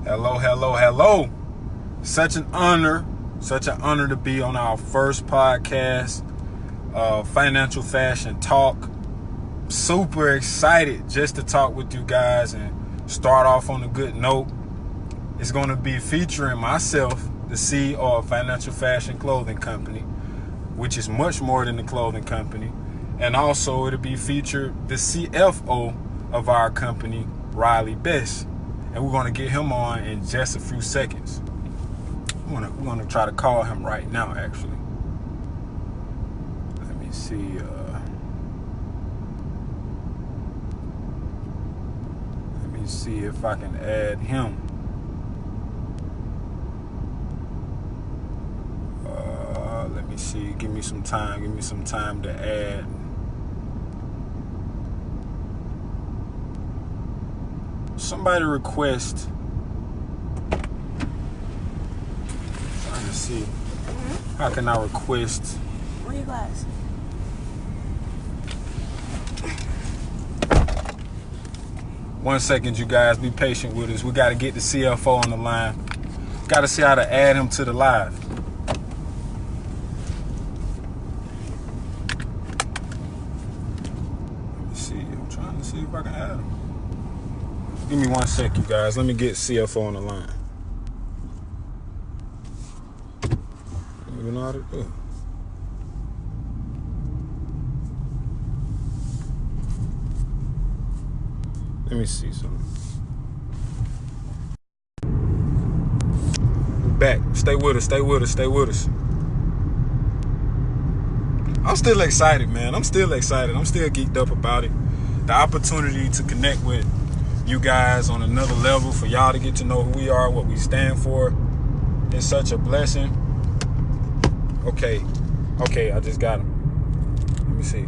Hello, hello, hello. Such an honor to be on our first podcast, Financial Fashion Talk. Super excited just to talk with you guys and start off on a good note. It's going to be featuring myself, the CEO of Financial Fashion Clothing Company, which is much more than a clothing company. And also it'll be featured the CFO of our company, Riley Best. And we're going to get him on in just a few seconds. We're going to try to call him right now, actually. Let me see. Let me see if I can add him. Let me see. Give me some time to add. Somebody request. Trying to see. How can I request? Where your glass? One second, you guys. Be patient with us. We got to get the CFO on the line. Got to see how to add him to the live. Let me see. I'm trying to see if I can add him. Give me 1 sec, you guys. Let me get CFO on the line. I don't even know how to do it. Let me see something. We're back. Stay with us. I'm still excited, man. I'm still geeked up about it. The opportunity to connect with you guys on another level, for y'all to get to know who we are, what we stand for. It's such a blessing. Okay, I just got him. Let me see.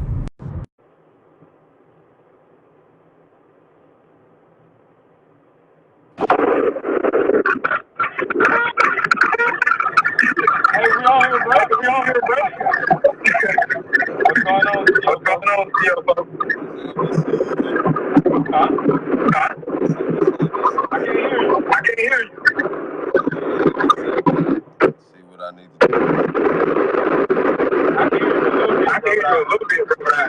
Hey, we all here, bro. What's going on, CFO? Huh? I can't hear you. See what I need to do. I can hear you a little bit, bro.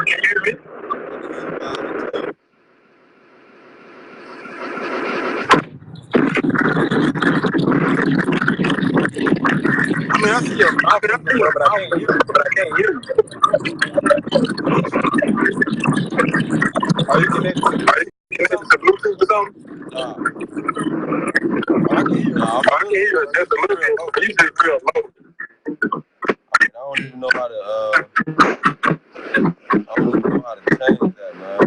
Can you hear me? I mean, I see your mouth, but I can't hear you. Are you connected to Bluetooth or something? I can hear you. I can hear you just a little bit, but you just real low. I don't even know how to change that, man.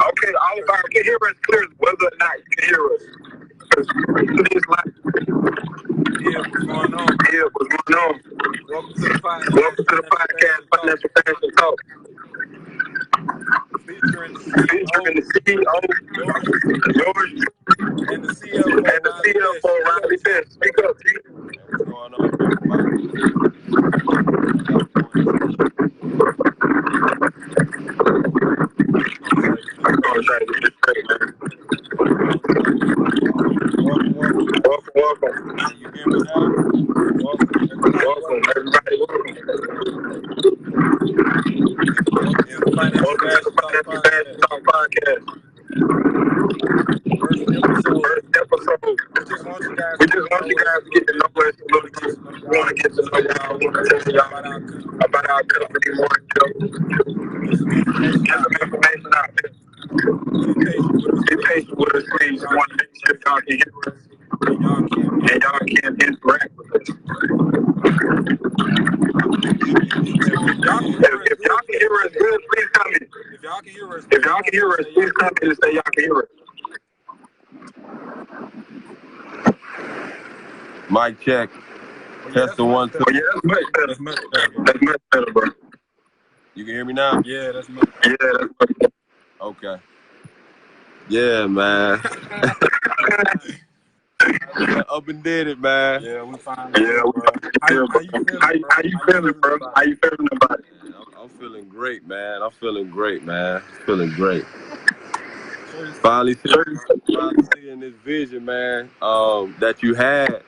Okay, all of our can hear us clear whether or not you can hear us. What's going on? Welcome to the podcast, Financial Fashion Talk. Featuring the CEO, George, and the CFO, Riley Best. Speak up, G. What's going on, everybody? I'm going to try to get this straight, man. Welcome. You hear me now? Welcome, everybody. Financial Fashion Talk Podcast. First episode. We just want you guys to get to know us a little bit. We want to get to know y'all. We want to tell y'all about our company more. Get some information out there. Be patient with us, please. We want to make sure y'all can hear us and y'all can interact with us. If y'all can hear us good, please come in. If y'all can hear us, please come in and say y'all can hear us. Mic check. Test the 1, 2. Yeah, that's much better. That's much better, bro. That's much better, bro. You can hear me now? Yeah, that's much better. Yeah, that's much better. Okay. Yeah, man. Up and did it, man. Yeah, we fine. Yeah, how you feeling, bro? How you feeling about it? I'm feeling great, man. I'm feeling great, man. Feeling great. Finally seeing this vision, man, that you had,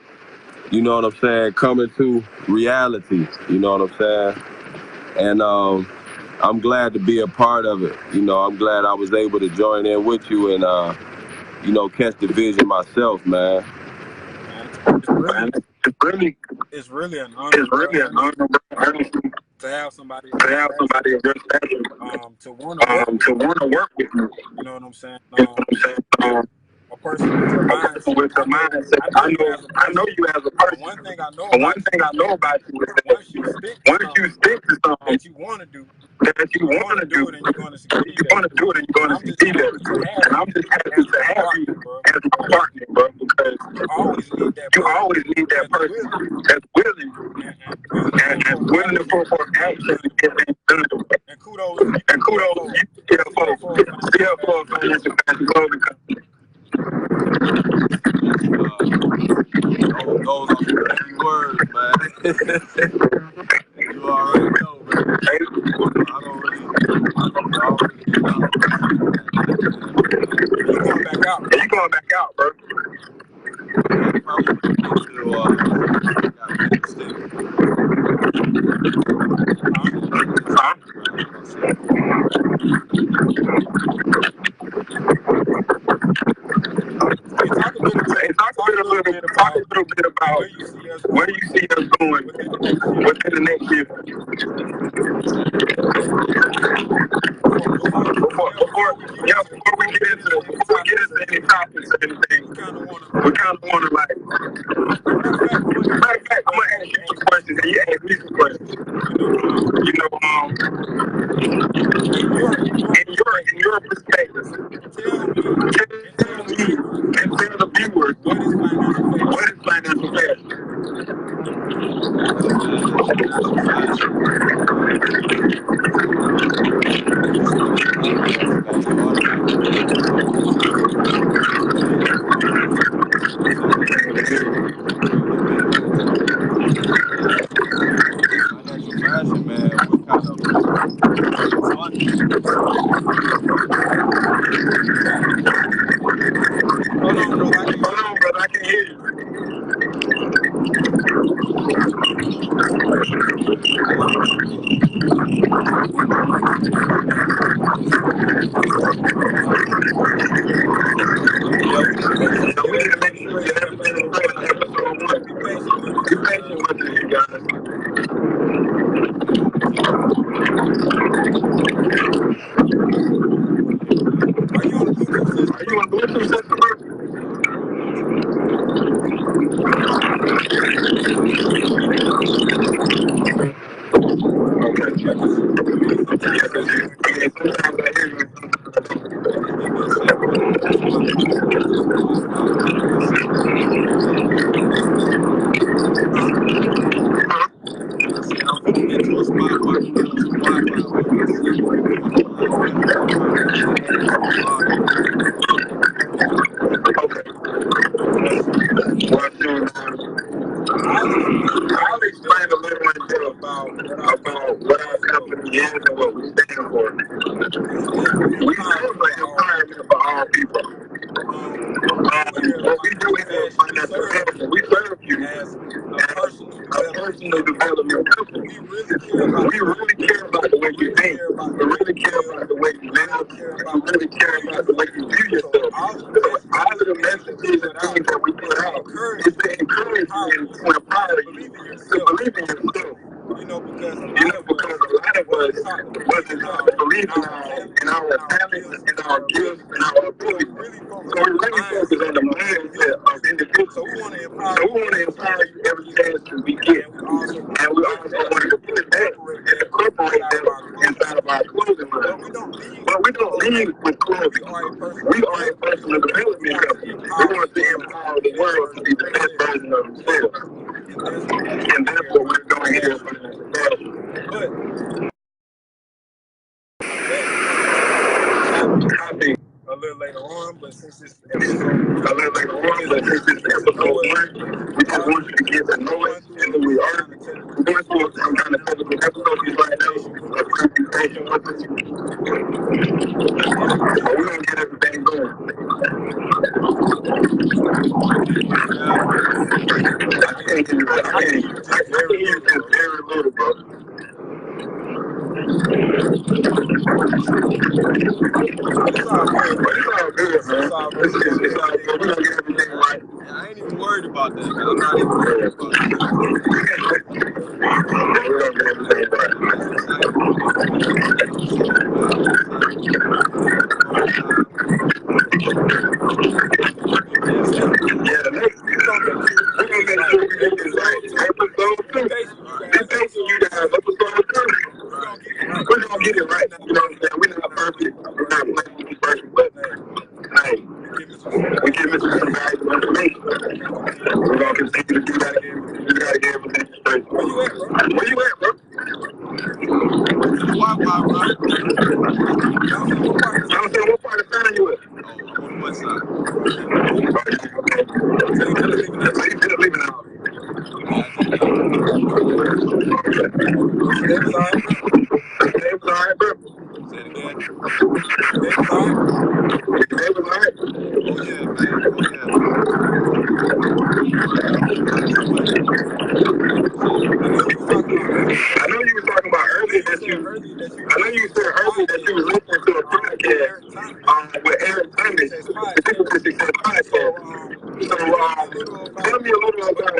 you know what I'm saying, coming to reality, you know what I'm saying? And I'm glad to be a part of it. You know, I'm glad I was able to join in with you and, you know, catch the vision myself, man. It's really an honor. It's really an honor, bro. To have somebody of your stature, to want to work with you. You know what I'm saying? A person with your mindset. I know you as a person. One thing I know about you is that once you stick to something that you want to do, then you're going to succeed. And I'm just happy to have you as my partner, bro, because you always need that person that's willing and willing to put forth action to get things done. And kudos to you, CFO of Financial Fashion Clothing Company. Those are the words, man. You already know, man. I don't really. You going back out, bro? Talk a little bit about where you see us going within the next year. Before we get into any topics or anything, we kind of want to like. Matter of fact, I'm gonna ask you some questions and you ask me some questions. You know, in your perspective, tell me and tell the viewers what is financial fashion. Hold on, brother, I can hear you. So we need to make sure you have everything in place on episode 1. Be patient with it, you guys. Are you on Bluetooth system? Sometimes I hear you. I'll explain a little bit about what our company is and what we stand for. We stand for empowerment for all people. What we do is financial fashion. We serve you as a personal development company. We really care about the way you think. We really care about the way you live. We really care about the way you view yourself. All of the messages and things that we put out is to encourage you to empower you to believe in yourself. You know, because a lot of us wasn't believing in our talents, in our gifts, in our abilities. So we really focus on the mindset of individuals. So we want to empower you every chance that we get. And we also want to put that and incorporate that inside of our clothing line. But we don't lead with clothing. We are a personal development company. We want to empower the world to be the best version of themselves. but since it's episode 1, we just want you to get to know us and who we are. We're going through some kind of technical difficulties right now. Be patient with us. But we're going to get everything going. I can't hear you just very little, bro. It's all good, man. It's all good. We're going to get everything right. I ain't even worried about that, man. I'm not even worried about that. We're going to get everything right. Yeah, the next we're going to make sure we get this right. Episode 2. Be patient, you guys. Episode 2. We're going to get it right. You know what I'm saying? We're not perfect. We're not planning to be perfect, but hey, we give it some valuable information. We're going to continue to do that again. We got to get everything straight. Where you at, bro? Wi-Fi, bro. I'm saying, what part of town are you at? Oh, I'm on the west side. Okay. So you did it leaving out. It was all right, bro. Say it again. It was all right. Oh, yeah, man. Oh, yeah. I know you were talking about earlier that you were listening to a podcast with Eric Thomas, the People to Success podcast. So tell me a little about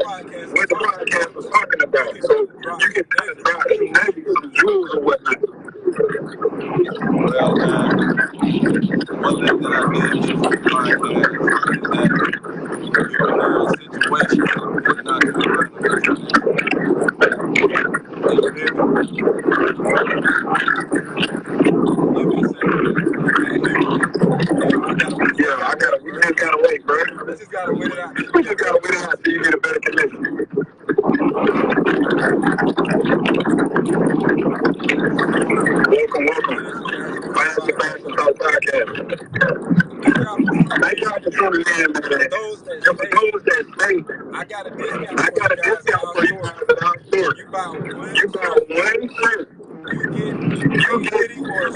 what the podcast was talking about, so you can kind of drop some jewels or whatnot. Well, one thing that I did hear from the podcast is that people are in situations and whatnot to we just gotta wait, bro. We just gotta wait it out so you get a better connection. Welcome. Financial Fashion Talk Podcast. Thank y'all for tuning in, man. For those that stay, I got a discount for you guys at our store. You buy one shirt. You get a hoodie or a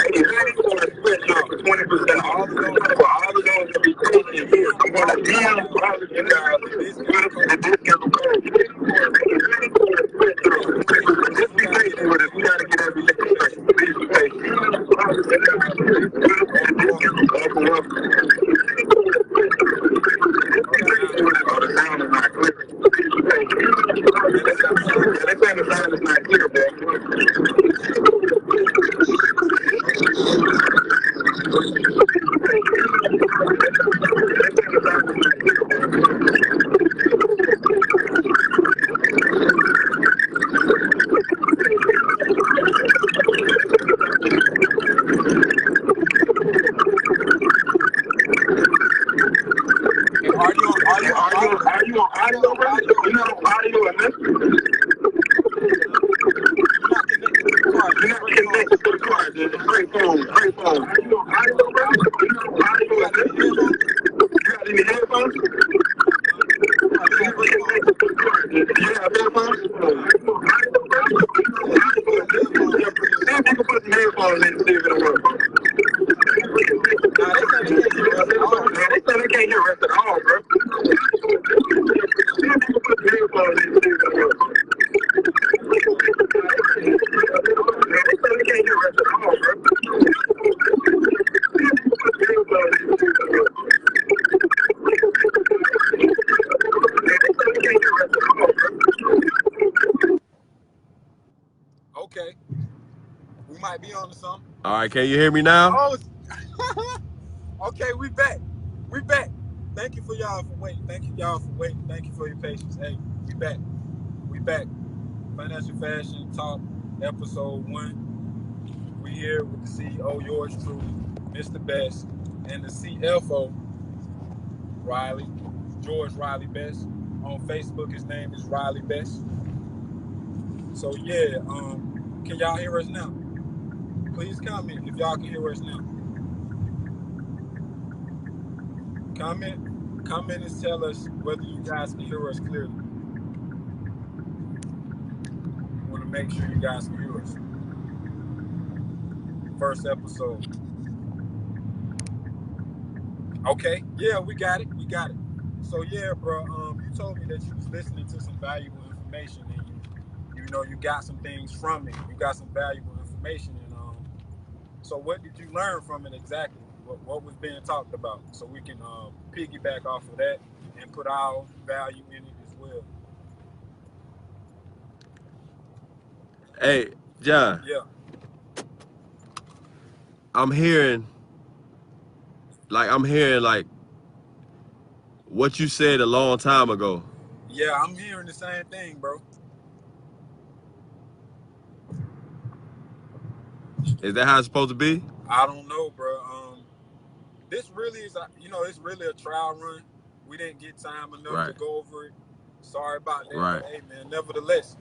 sweatshirt for 20% off. For all of those that be taking here, I'm going to DM all of you guys with the discount code. Just be patient with us. We got to get everything straight. Please be patient. Oh, the sound is not clear. They say the sound is not clear, man. Are you on audio, bro? You're not on audio and this? You're not connected to the car. It's a great phone. Are you on audio, bro? You're not on audio and this? You got any headphones? You're not connected to the car. Do you have headphones? See if you can put some headphones in and see if it'll work. They say they can't hear us at all, bro. Okay. We might be on to something. All right, can you hear me now? Oh, okay, we back. Thank you for y'all for waiting. Thank you for your patience. Hey, we back. Financial Fashion Talk, episode 1. We here with the CEO, yours truly, Mr. Best, and the CFO, George Riley Best. On Facebook, his name is Riley Best. So yeah, can y'all hear us now? Please comment if y'all can hear us now. Comment and tell us whether you guys can hear us clearly. We want to make sure you guys can hear us. First episode. Okay, yeah, we got it. So yeah, bro, you told me that you was listening to some valuable information and you got some things from it. You got some valuable information, and so what did you learn from it exactly? What was being talked about, so we can piggyback off of that and put our value in it as well. Hey, John, Yeah, I'm hearing like what you said a long time ago. yeah, I'm hearing the same thing, bro. Is that how it's supposed to be? I don't know, bro. This really is, it's really a trial run. We didn't get time enough to Right. go over it. Sorry about that, Right. but hey, man, nevertheless,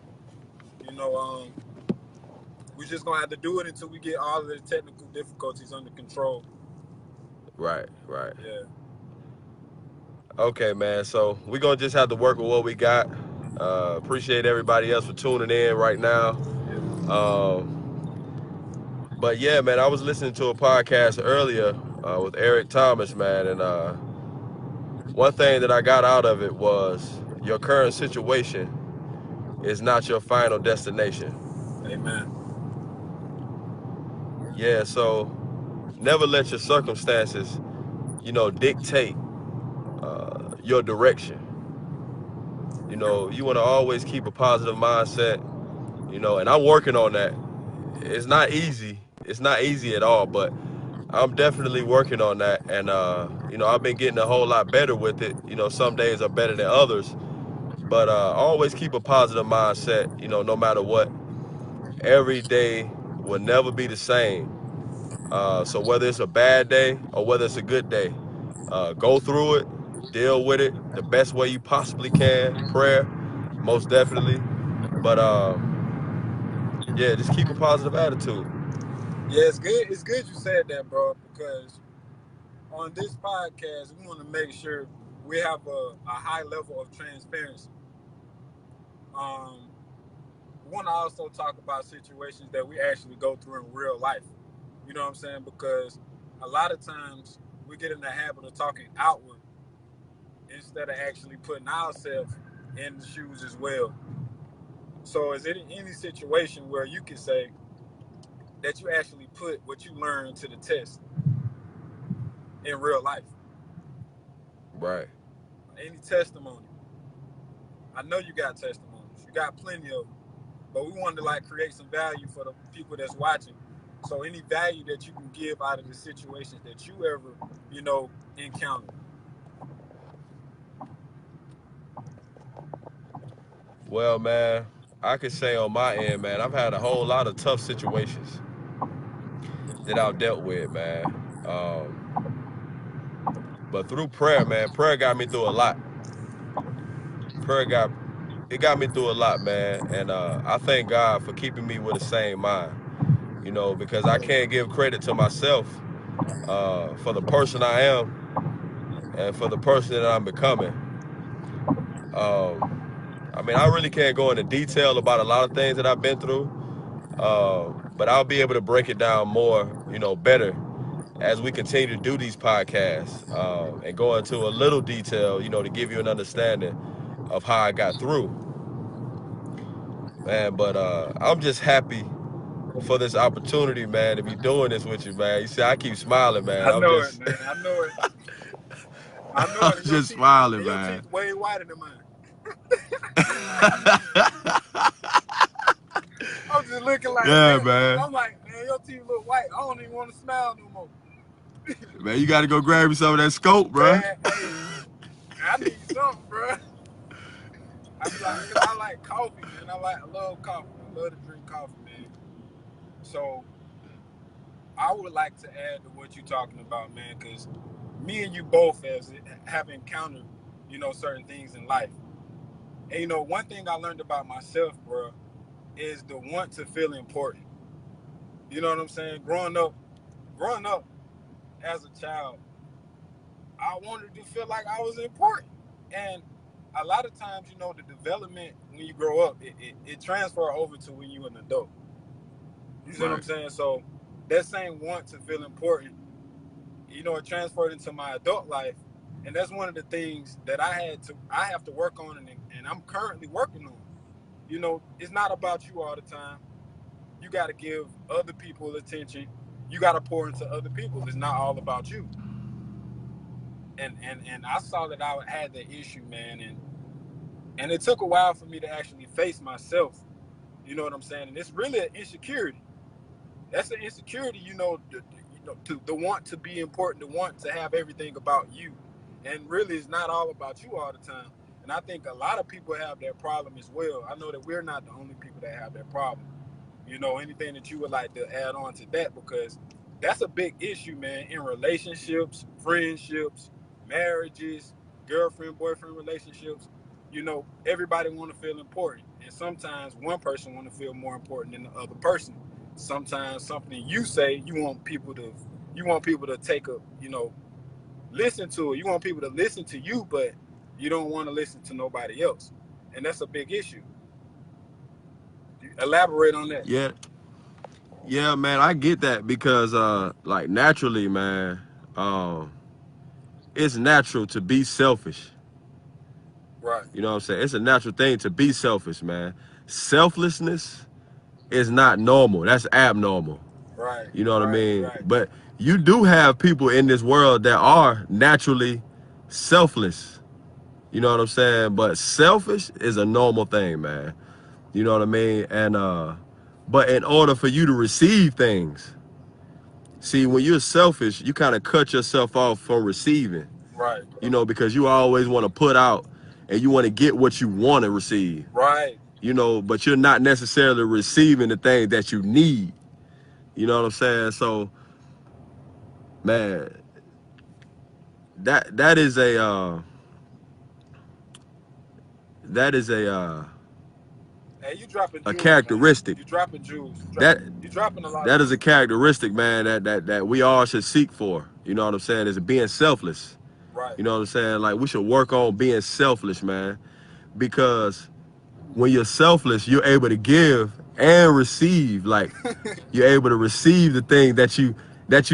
we're just gonna have to do it until we get all of the technical difficulties under control. Right. Yeah. Okay, man. So we're gonna just have to work with what we got. Appreciate everybody else for tuning in right now. But yeah, man, I was listening to a podcast earlier with Eric Thomas, man, and one thing that I got out of it was your current situation is not your final destination. Amen. Yeah, so never let your circumstances, dictate your direction. You want to always keep a positive mindset, and I'm working on that. It's not easy. It's not easy at all, but I'm definitely working on that. And, I've been getting a whole lot better with it. Some days are better than others, but always keep a positive mindset, no matter what. Every day will never be the same. So whether it's a bad day or whether it's a good day, go through it, deal with it the best way you possibly can. Prayer, most definitely. But yeah, just keep a positive attitude. Yeah, it's good. It's good you said that, bro, because on this podcast, we want to make sure we have a high level of transparency. We want to also talk about situations that we actually go through in real life. You know what I'm saying? Because a lot of times we get in the habit of talking outward instead of actually putting ourselves in the shoes as well. So is it any situation where you can say that you actually put what you learned to the test in real life? Right. Any testimony? I know you got testimonies. You got plenty of them. But we wanted to create some value for the people that's watching. So any value that you can give out of the situations that you ever, encountered. Well, man, I could say on my end, man, I've had a whole lot of tough situations that I've dealt with, man. But through prayer, man, prayer got me through a lot. It got me through a lot, man. And I thank God for keeping me with the same mind, because I can't give credit to myself for the person I am and for the person that I'm becoming. I really can't go into detail about a lot of things that I've been through, but I'll be able to break it down more, better as we continue to do these podcasts and go into a little detail, to give you an understanding of how I got through, man. But I'm just happy for this opportunity, man, to be doing this with you, man. You see, I keep smiling, man. I know it, man. I know it. I know I'm it. And just smiling, your man. teeth way wider than mine. I'm just looking like, Yeah, man. man. I'm like, man, your teeth look white. I don't even want to smile no more. Man, you got to go grab you some of that scope, bro. Man, hey, I need something, bro. I be like, cause I like coffee, man. I love coffee. I love to drink coffee, man. So I would like to add to what you're talking about, man, because me and you both have encountered, certain things in life. And one thing I learned about myself, bro, is the want to feel important. You know what I'm saying? Growing up as a child, I wanted to feel like I was important. And a lot of times, you know, the development when you grow up, it transfer over to when you're an adult. You see what I'm Right. saying? So that same want to feel important, you know, it transferred into my adult life. And that's one of the things that I have to work on, and I'm currently working on. You know, it's not about you all the time. You got to give other people attention. You got to pour into other people. It's not all about you. And I saw that I had that issue, man, and it took a while for me to actually face myself. You know what I'm saying? And it's really an insecurity. That's an insecurity, to the want to be important, the want to have everything about you, and really it's not all about you all the time. And I think a lot of people have that problem as well. I know that we're not the only people that have that problem. You know, anything that you would like to add on to that, because that's a big issue, man, in relationships, friendships, marriages, girlfriend boyfriend relationships. You know, everybody want to feel important, and sometimes one person want to feel more important than the other person. Sometimes something you say, you want people to take a, listen to it. You want people to listen to you, but you don't want to listen to nobody else, and that's a big issue. Elaborate on that. Yeah, yeah, man, I get that because like naturally, man, um, it's natural to be selfish. Right, You know what I'm saying? It's a natural thing to be selfish, man. Selflessness is not normal. That's abnormal. right, You know what I right, mean? right. But you do have people in this world that are naturally selfless. You know what I'm saying? But selfish is a normal thing, man. You know what I mean? And but in order for you to receive things, see, when you're selfish, you kind of cut yourself off from receiving, Right, you bro. know, because you always want to put out and you want to get what you want to receive, Right. you know, but you're not necessarily receiving the thing that you need. You know what I'm saying? So, man, that is Hey, you dropping a jewels, man. characteristic. You dropping jewels. That You dropping a lot of that is a jewels. characteristic, man, that we all should seek for. You know what I'm saying? Is being selfless. Right. You know what I'm saying? Like we should work on being selfless, man, because when you're selfless, you're able to give and receive. Like you're able to receive the thing that you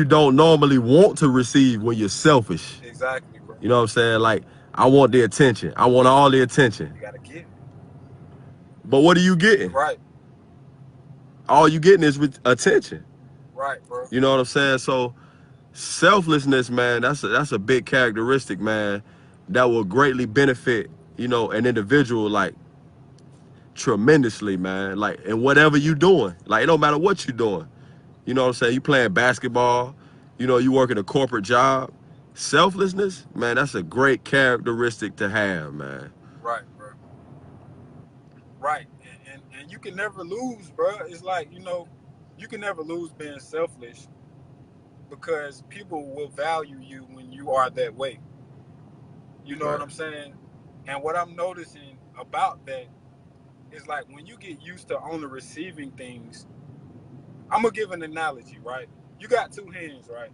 don't normally want to receive when you're selfish. Exactly, bro. You know what I'm saying? Like I want the attention. I want all the attention. You gotta give. But what are you getting? Right. All you getting is with attention. Right, bro. You know what I'm saying? So selflessness, man, that's a big characteristic, man, that will greatly benefit, you know, an individual like tremendously, man. Like in whatever you doing. Like it don't matter what you doing. You know what I'm saying? You playing basketball, you know, you working a corporate job. Selflessness, man, that's a great characteristic to have, man. Right, bro. Right. And you can never lose, bro. It's like, you can never lose being selfish, because people will value you when you are that way. You know what Right. I'm saying? And what I'm noticing about that is, like, when you get used to only receiving things, I'm gonna give an analogy, right? You got two hands, right?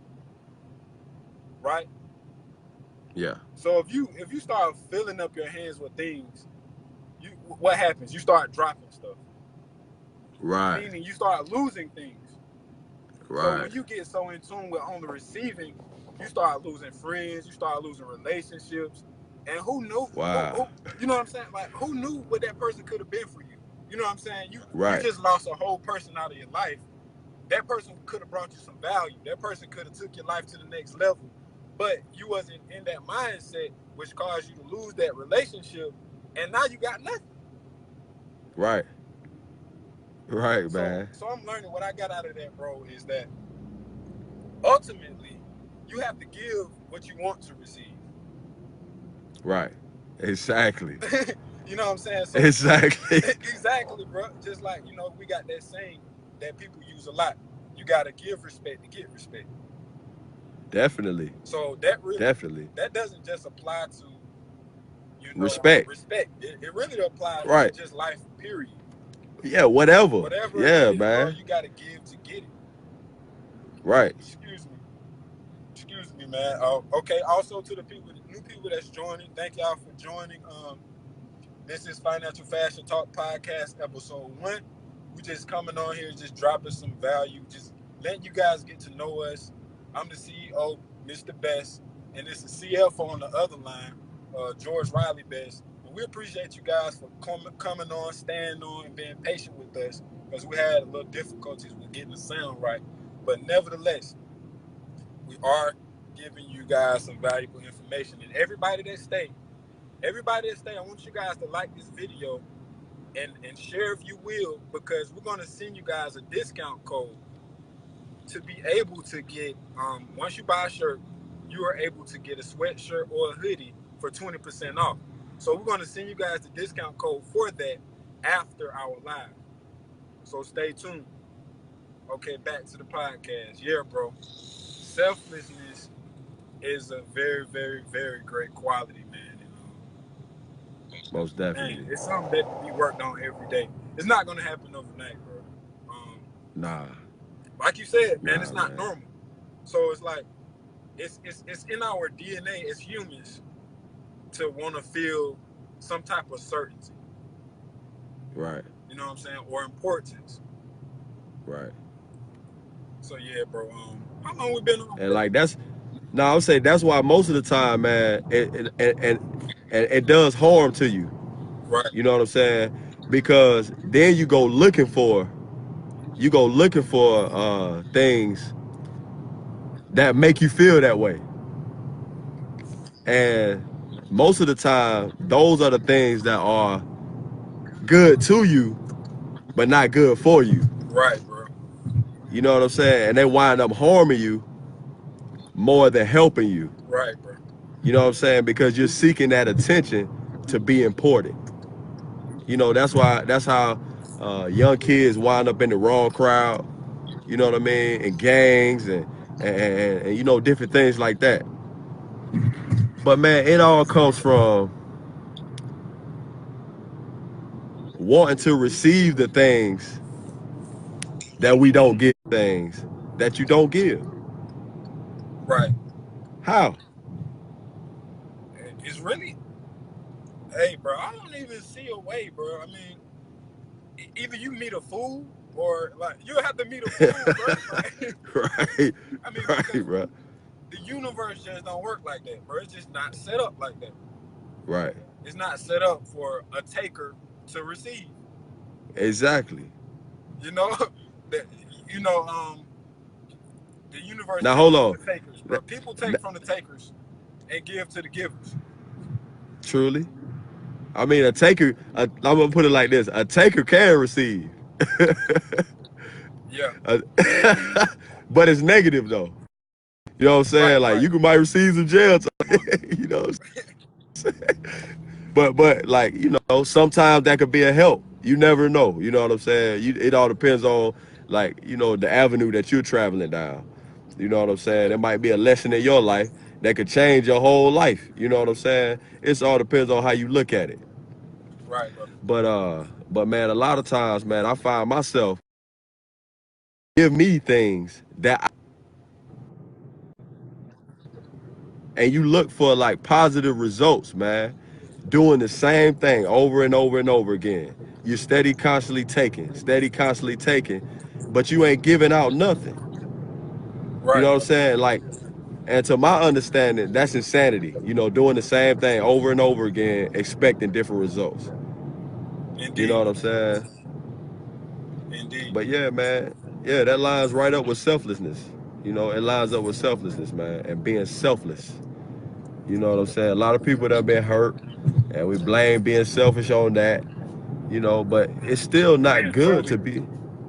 Right? Yeah. So if you start filling up your hands with things, what happens? You start dropping stuff. Right. Meaning you start losing things. So Right. when you get so in tune with only receiving, you start losing friends, you start losing relationships. And who knew? Wow. You know what I'm saying? Like, who knew what that person could have been for you? You know what I'm saying? You Right. just lost a whole person out of your life. That person could have brought you some value. That person could have took your life to the next level. But you wasn't in that mindset, which caused you to lose that relationship, and now you got nothing. Right. Right, So man. so I'm learning, what I got out of that, bro, is that ultimately you have to give what you want to receive. Right. Exactly. You know what I'm saying? So Exactly. exactly, bro. Just like, we got that saying that people use a lot. You gotta give respect to get respect. Definitely. So Definitely. that doesn't just apply to, Respect. respect. It really applies to Right. just life, period. Yeah, whatever. Whatever it Yeah, is, bro, man. you gotta give to get it. Right. Excuse me, man. Okay. Also to the people, new people that's joining, thank y'all for joining. This is Financial Fashion Talk Podcast, episode 1. We just coming on here, just dropping some value, just letting you guys get to know us. I'm the CEO, Mr. Best, and this is CFO on the other line, George Riley Best. And we appreciate you guys for coming on, staying on, and being patient with us, because we had a little difficulties with getting the sound right. But nevertheless, we are giving you guys some valuable information. And everybody that stay, I want you guys to like this video and share if you will, because we're going to send you guys a discount code to be able to get, once you buy a shirt, you are able to get a sweatshirt or a hoodie for 20% off. So we're going to send you guys the discount code for that after our live. So stay tuned. Okay, back to the podcast. Yeah, bro. Selflessness is a very, very, very great quality, man. Most definitely. Man, it's something that can be worked on every day. It's not going to happen overnight, bro. Nah. Like you said, man, it's not man. normal. So it's like, it's in our DNA as humans to want to feel some type of certainty. Right. You know what I'm saying? Or importance. Right. So yeah, bro. How long we been on? And like I would say that's why most of the time, man, it does harm to you. Right. You know what I'm saying? Because then you go looking for things that make you feel that way. And most of the time, those are the things that are good to you, but not good for you. Right, bro. You know what I'm saying? And they wind up harming you more than helping you. Right, bro. You know what I'm saying? Because you're seeking that attention to be important. You know, that's how young kids wind up in the wrong crowd. You know what I mean? And gangs and you know, different things like that. But man, it all comes from wanting to receive the things that we don't get, things that you don't give. Right. How? It's really, hey, bro, I don't even see a way, bro. I mean, either you meet a fool or like you have to meet a fool, bro. Like, Right. I mean, Right, bro. The universe just don't work like that, bro. It's just not set up like that. Right. It's not set up for a taker to receive. Exactly. You know, that the universe. Now hold on. The takers, bro. People take from the takers and give to the givers. Truly. I mean, a taker, I'm gonna put it like this: a taker can receive. Yeah. But it's negative though. You know what I'm saying? Right, like you might receive some jail time. You know what I'm saying? But like, you know, sometimes that could be a help. You never know. You know what I'm saying? It all depends on, like, you know, the avenue that you're traveling down. You know what I'm saying? There might be a lesson in your life that could change your whole life. You know what I'm saying? It all depends on how you look at it. Right, brother. But man, a lot of times, man, I find myself give me things that and you look for like positive results, man. Doing the same thing over and over and over again. You're steady, constantly taking, but you ain't giving out nothing. Right. You know what I'm saying? Like, and to my understanding, that's insanity. You know, doing the same thing over and over again, expecting different results. Indeed. You know what I'm saying? Indeed. But yeah, man, yeah, that lines right up with selflessness. You know, it lines up with selflessness, man, and being selfless. You know what I'm saying? A lot of people that have been hurt, and we blame being selfish on that. You know, but it's still not good to be.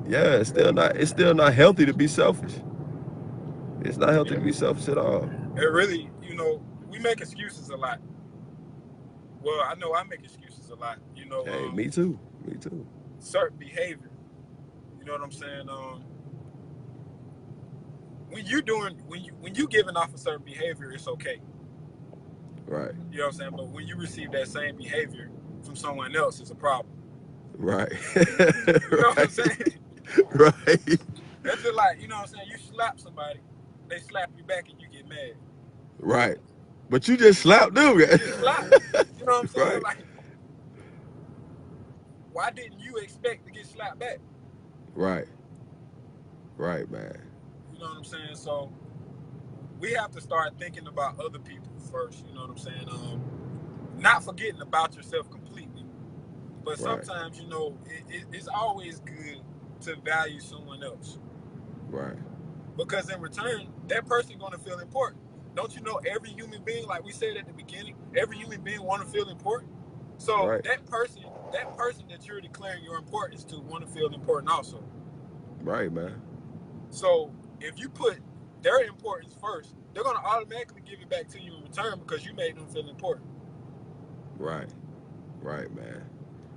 Yeah, it's still not healthy to be selfish. It's not healthy to be selfish at all. It really, you know, we make excuses a lot. Well, I know I make excuses a lot. You know, hey, me too. Certain behavior. You know what I'm saying? When you giving off a certain behavior, it's okay. Right. You know what I'm saying? But when you receive that same behavior from someone else, it's a problem. Right. You know what I'm saying? Right. That's just like, you know what I'm saying? You slap somebody, they slap you back and you get mad. Right. But you just slapped them. You slapped. You know what I'm saying? Right. Like, why didn't you expect to get slapped back? Right. Right, man. You know what I'm saying? So we have to start thinking about other people first. You know what I'm saying? Not forgetting about yourself completely, but Right. sometimes it's always good to value someone else Right. because in return, that person gonna feel important. Don't you know every human being, like we said at the beginning, every human being want to feel important. So Right. that person that you're declaring your importance to, want to feel important also. Right, man. So if you put their importance first, they're gonna automatically give it back to you in return because you made them feel important. Right. Right, man.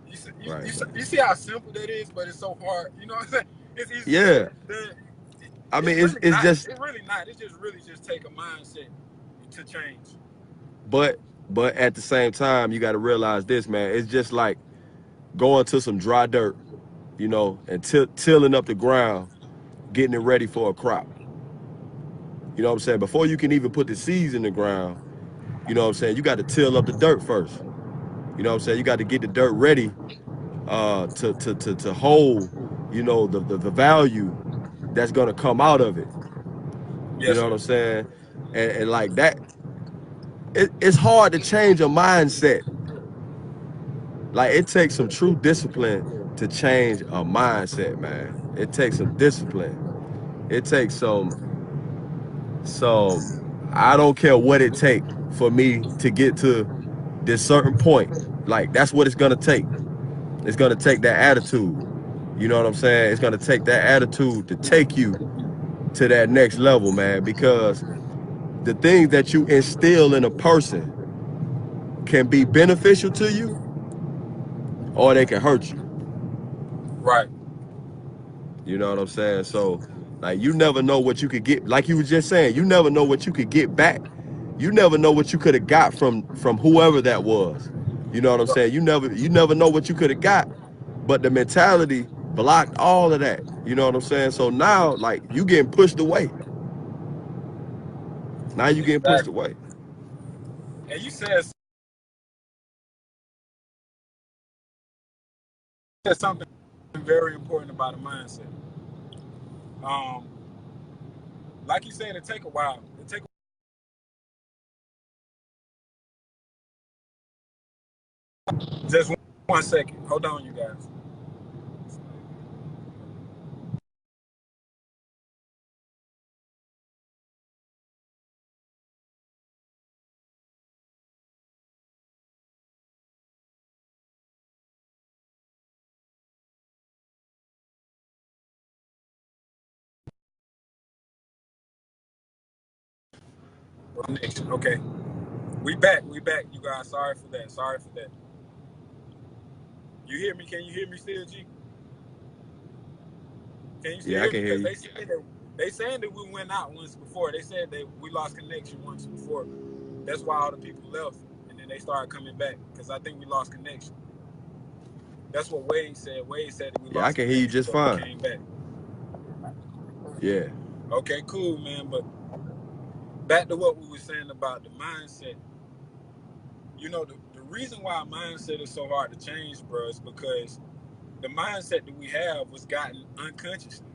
You see, Right, man. you see how simple that is, but it's so hard. You know what I'm saying? It's easily Yeah. said than done. I It's mean, really it's not. just It's really not. It's just really just take a mindset to change. but but at the same time, you got to realize this, man. It's just like going to some dry dirt, and tilling up the ground, getting it ready for a crop. You know what I'm saying? Before you can even put the seeds in the ground, you know what I'm saying? You got to till up the dirt first. You know what I'm saying? You got to get the dirt ready to hold, the value that's gonna come out of it. You Yes, know sir. what I'm saying? And like that, it's hard to change a mindset. Like it takes some true discipline to change a mindset, man. It takes some discipline. It takes some I don't care what it takes for me to get to this certain point. Like that's what it's gonna take. It's gonna take that attitude. You know what I'm saying? It's gonna take that attitude to take you to that next level, man, because the things that you instill in a person can be beneficial to you or they can hurt you. Right. You know what I'm saying? So, like, you never know what you could get. Like you were just saying, you never know what you could get back. You never know what you could have got from whoever that was. You know what I'm saying? You never know what you could have got, but the mentality blocked all of that. You know what I'm saying? So now, like, you getting pushed away. Now you getting pushed Exactly. away. And you said something very important about a mindset. Um, like you said, it take a while. It take just 1 second. Hold on, you guys. Okay, we back. We back, you guys. Sorry for that. Sorry for that. You hear me? Can you hear me still, G? Can you still Yeah, I hear me? can hear Because you. they saying that we went out once before. They said that we lost connection once before. That's why all the people left, and then they started coming back because I think we lost connection. That's what Wade said. Wade said that we Yeah, I lost can hear you connection, just but we fine. came back. Yeah. Okay, cool, man. But back to what we were saying about the mindset. The reason why mindset is so hard to change, bro, is because the mindset that we have was gotten unconsciously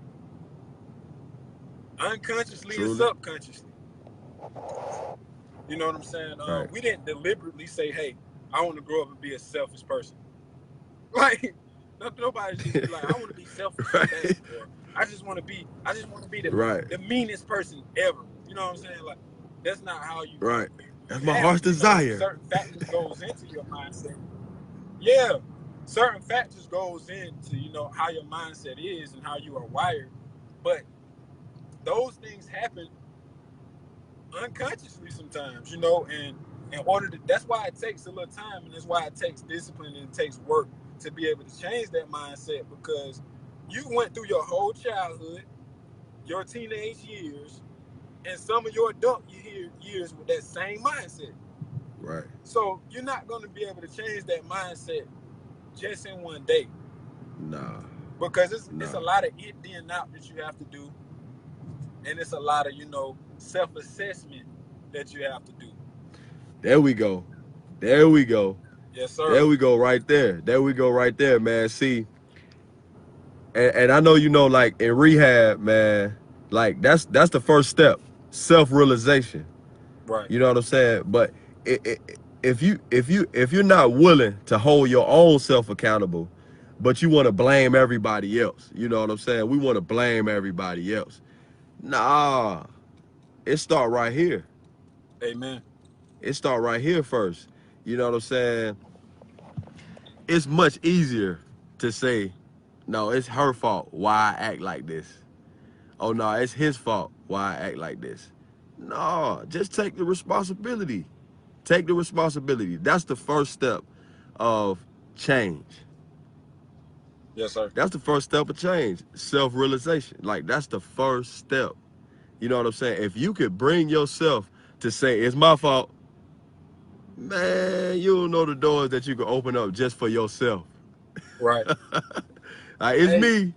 and Truly. subconsciously. You know what I'm saying? Right. We didn't deliberately say, "Hey, I want to grow up and be a selfish person." Like nobody's just be like, "I want to be selfish so bad," Right. or I just want to be Right. the meanest person ever." You know what I'm saying? Like that's not how Right. you That's my have heart's it. desire. Certain factors goes into your mindset. Yeah, certain factors goes into how your mindset is and how you are wired, but those things happen unconsciously sometimes, and in order to that's why it takes a little time and that's why it takes discipline and it takes work to be able to change that mindset because you went through your whole childhood, your teenage years, and some of your adult years with that same mindset. Right. So you're not going to be able to change that mindset just in one day Nah. because it's a Nah. lot of it out that you have to do, and it's a lot of self-assessment that you have to do. There we go. There we go. Yes, There sir. we go right there. There we go right there, man. See, and I know you know, like in rehab, man, like that's the first step, self-realization. Right. You know what I'm saying? But if you're not willing to hold your own self accountable, but you want to blame everybody else, you know what I'm saying? We want to blame everybody else. Nah, it start right here. Amen. It start right here first. You know what I'm saying? It's much easier to say, no, it's her fault why I act like this. Oh no, it's his fault why I act like this. No, just take the responsibility. Take the responsibility. That's the first step of change. Yes, sir. That's the first step of change. Self-realization. Like that's the first step. You know what I'm saying? If you could bring yourself to say it's my fault, man, you don't know the doors that you can open up just for yourself. Right. Like, it's Hey, me.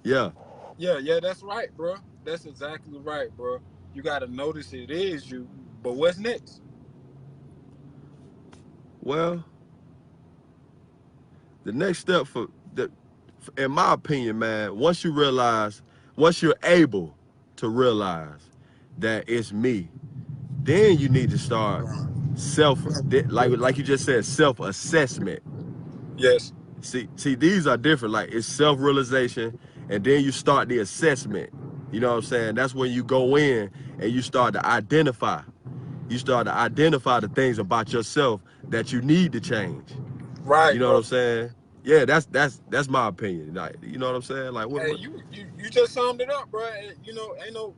Yeah. yeah, that's right, bro. That's exactly right, bro. You got to notice it is you, but what's next? Well, the next step for the, in my opinion, man, once you're able to realize that it's me, then you need to start like you just said, self-assessment. Yes. See, these are different. Like it's self-realization, and then you start the assessment. You know what I'm saying? That's when you go in and you start to identify. You start to identify the things about yourself that you need to change. You Right, know what I'm bro. saying? Yeah, that's my opinion. Like, you know what I'm saying? Like Hey, what you just summed it up, bro. You know, ain't no,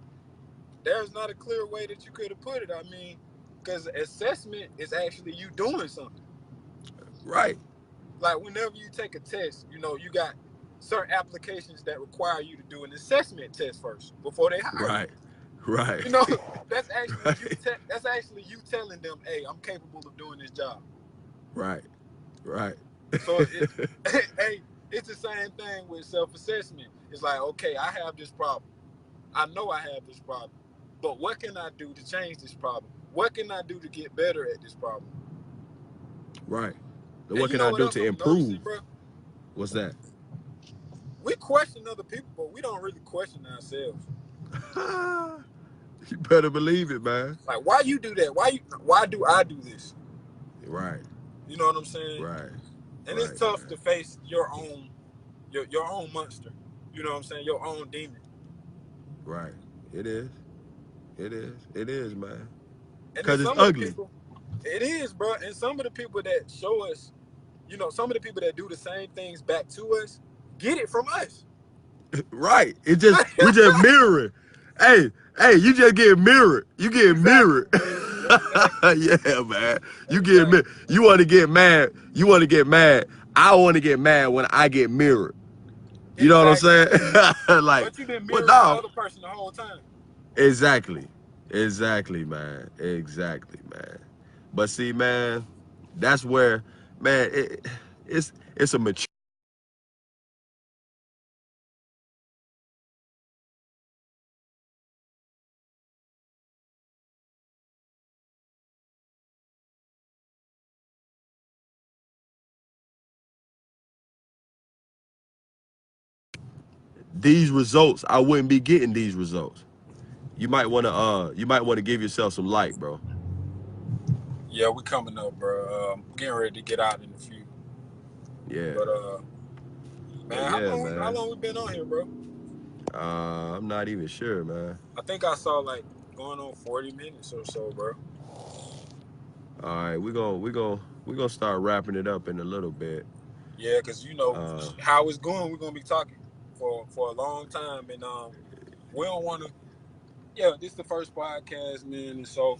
there's not a clear way that you could have put it. I mean, because assessment is actually you doing something. right. Like whenever you take a test, you know, you got certain applications that require you to do an assessment test first before they hire you. Right. Right. You know, that's actually you. Right. That's actually you telling them, "Hey, I'm capable of doing this job." Right. Right. So, hey, it's the same thing with self-assessment. It's like, okay, I have this problem. I know I have this problem, but what can I do to change this problem? What can I do to get better at this problem? Right. So And what you can know I what do else to I'm noticing, improve? bro? What's that? We question other people, but we don't really question ourselves. You better believe it, man. Like, why you do that? Why do I do this? Right. You know what I'm saying? Right. And it's Right, tough man. to face your own monster. You know what I'm saying? Your own demon. Right. It is. It is. It is, man. And then Cause it's some of the ugly. people, it is, bro. And some of the people that show us, you know, some of the people that do the same things back to us, get it from us. Right. We just mirroring. Hey, you just get mirrored. You get Exactly. mirrored. Exactly. Yeah, man. You get Exactly. mirrored. You want to get mad. You want to get mad. I want to get mad when I get mirrored. You know what I'm Exactly. saying? Like, But you've been what mirroring the dog? other person the whole time. Exactly. Exactly, man. Exactly, man. But see, man, that's where, man, it's a mature. These results, I wouldn't be getting these results. You might want to give yourself some light, bro. Yeah, we coming up, bro. Getting ready to get out in a few. Yeah. But But man, yeah, how man. long we been on here, bro? I'm not even sure, man. I think I saw like going on 40 minutes or so, bro. All right, we're gonna start wrapping it up in a little bit. Yeah, because you know Uh, how it's going, we're gonna be talking for a long time, and we don't want to. Yeah, this is the first podcast, man, and so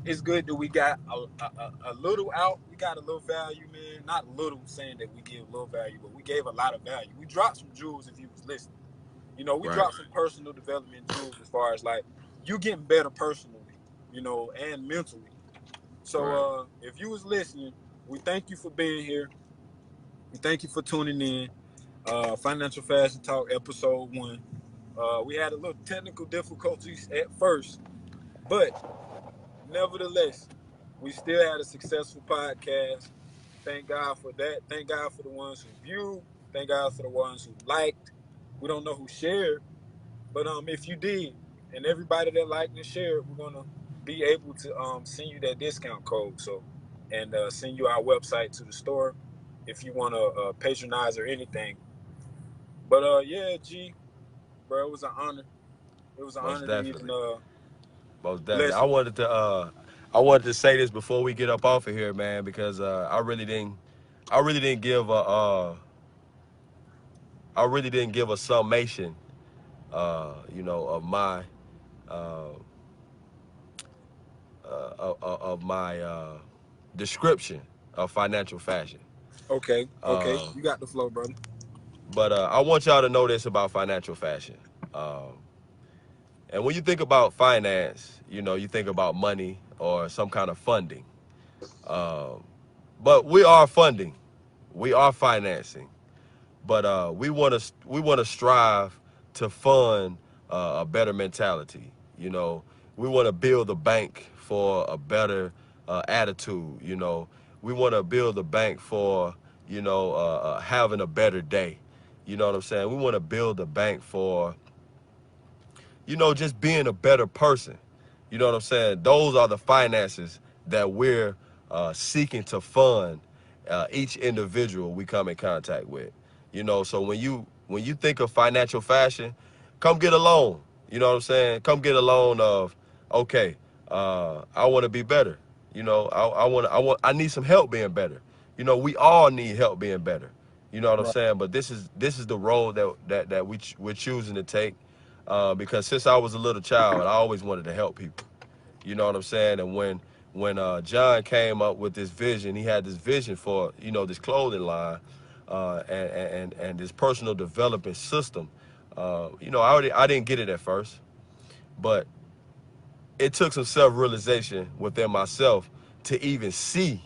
it's good that we got a little out. We got a little value, man. Not little, saying that we give little value, but we gave a lot of value. We dropped some jewels if you was listening. You know, we right, dropped some personal development jewels as far as like you getting better personally, you know, and mentally. So right. if you was listening, we thank you for being here. We thank you for tuning in. Financial Fashion Talk, episode 1. We had a little technical difficulties at first, but nevertheless, we still had a successful podcast. Thank God for that. Thank God for the ones who viewed. Thank God for the ones who liked. We don't know who shared, but if you did, and everybody that liked and shared, we're gonna be able to send you that discount code. So, and send you our website to the store if you want to patronize or anything. But yeah, G, bro, it was an honor. It was an Most honor to even definitely. Most definitely. bless you. I wanted to say this before we get up off of here, man, because I really didn't give a summation, of my uh, of my description of financial fashion. Okay, okay, Uh, you got the flow, brother. but I want y'all to know this about financial fashion. And when you think about finance, you think about money or some kind of funding. Um, but we are funding, we are financing. But we want to strive to fund a better mentality. We want to build a bank for a better attitude. We want to build a bank for having a better day. You know what I'm saying? We want to build a bank for just being a better person. You know what I'm saying? Those are the finances that we're seeking to fund each individual we come in contact with. So when you think of financial fashion, come get a loan. You know what I'm saying? Come get a loan of, okay, I want to be better. I need some help being better. We all need help being better. You know what I'm Right. saying? But this is the road that we're choosing to take, because since I was a little child, I always wanted to help people. You know what I'm saying? And when John came up with this vision, he had this vision for this clothing line, and this personal development system. I didn't get it at first, but it took some self-realization within myself to even see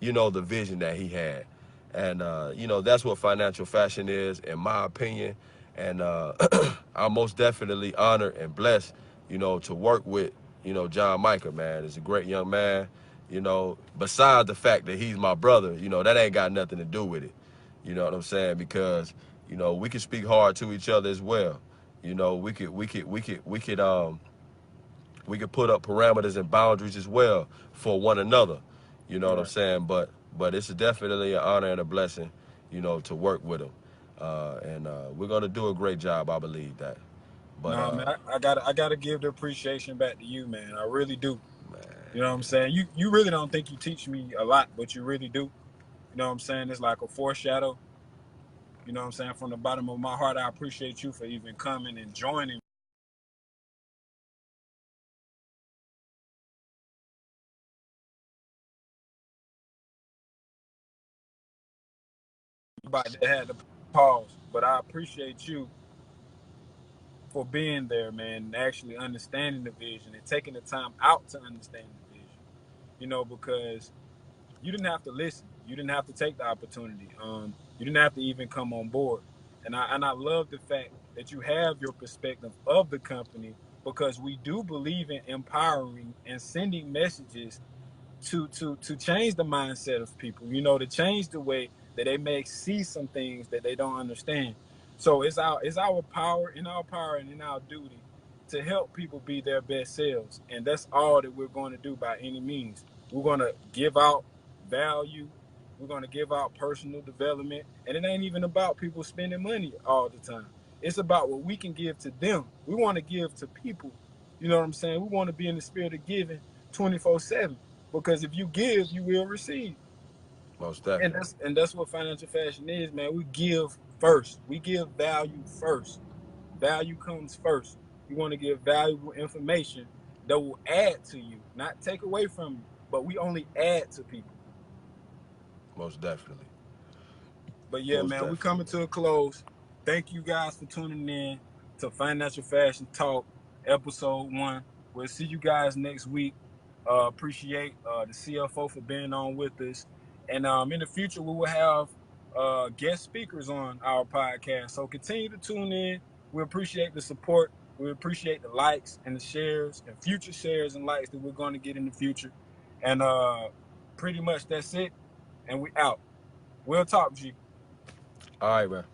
the vision that he had. And, that's what financial fashion is, in my opinion. And I'm most definitely honored and blessed, to work with, John Micah, man. He's a great young man, besides the fact that he's my brother, that ain't got nothing to do with it. You know what I'm saying? Because, we can speak hard to each other as well. We could put up parameters and boundaries as well for one another. You know what I'm Right. saying? But it's definitely an honor and a blessing, to work with them. And we're gonna do a great job, I believe that. But Nah, man, I gotta give the appreciation back to you, man. I really do. You know what I'm saying? You really don't think you teach me a lot, but you really do. You know what I'm saying? It's like a foreshadow. You know what I'm saying? From the bottom of my heart, I appreciate you for even coming and joining about that had to pause. But I appreciate you for being there, man, and actually understanding the vision and taking the time out to understand the vision. Because you didn't have to listen. You didn't have to take the opportunity. You didn't have to even come on board. And I love the fact that you have your perspective of the company, because we do believe in empowering and sending messages to change the mindset of people, to change the way that they may see some things that they don't understand. So it's our power, in our power and in our duty to help people be their best selves. And that's all that we're going to do by any means. We're going to give out value. We're going to give out personal development. And it ain't even about people spending money all the time. It's about what we can give to them. We want to give to people. You know what I'm saying? We want to be in the spirit of giving 24/7. Because if you give, you will receive. most And definitely, that's what financial fashion is, man. We give first. We give value first. Value comes first. You want to give valuable information that will add to you, not take away from you. But we only add to people. most definitely, But yeah, most man, we're definitely, coming to a close. Thank you guys for tuning in to Financial Fashion Talk, episode 1. We'll see you guys next week. Appreciate the CFO for being on with us. And in the future, we will have guest speakers on our podcast. So continue to tune in. We appreciate the support. We appreciate the likes and the shares and future shares and likes that we're going to get in the future. And pretty much that's it. And we out. We'll talk, G. All right, man.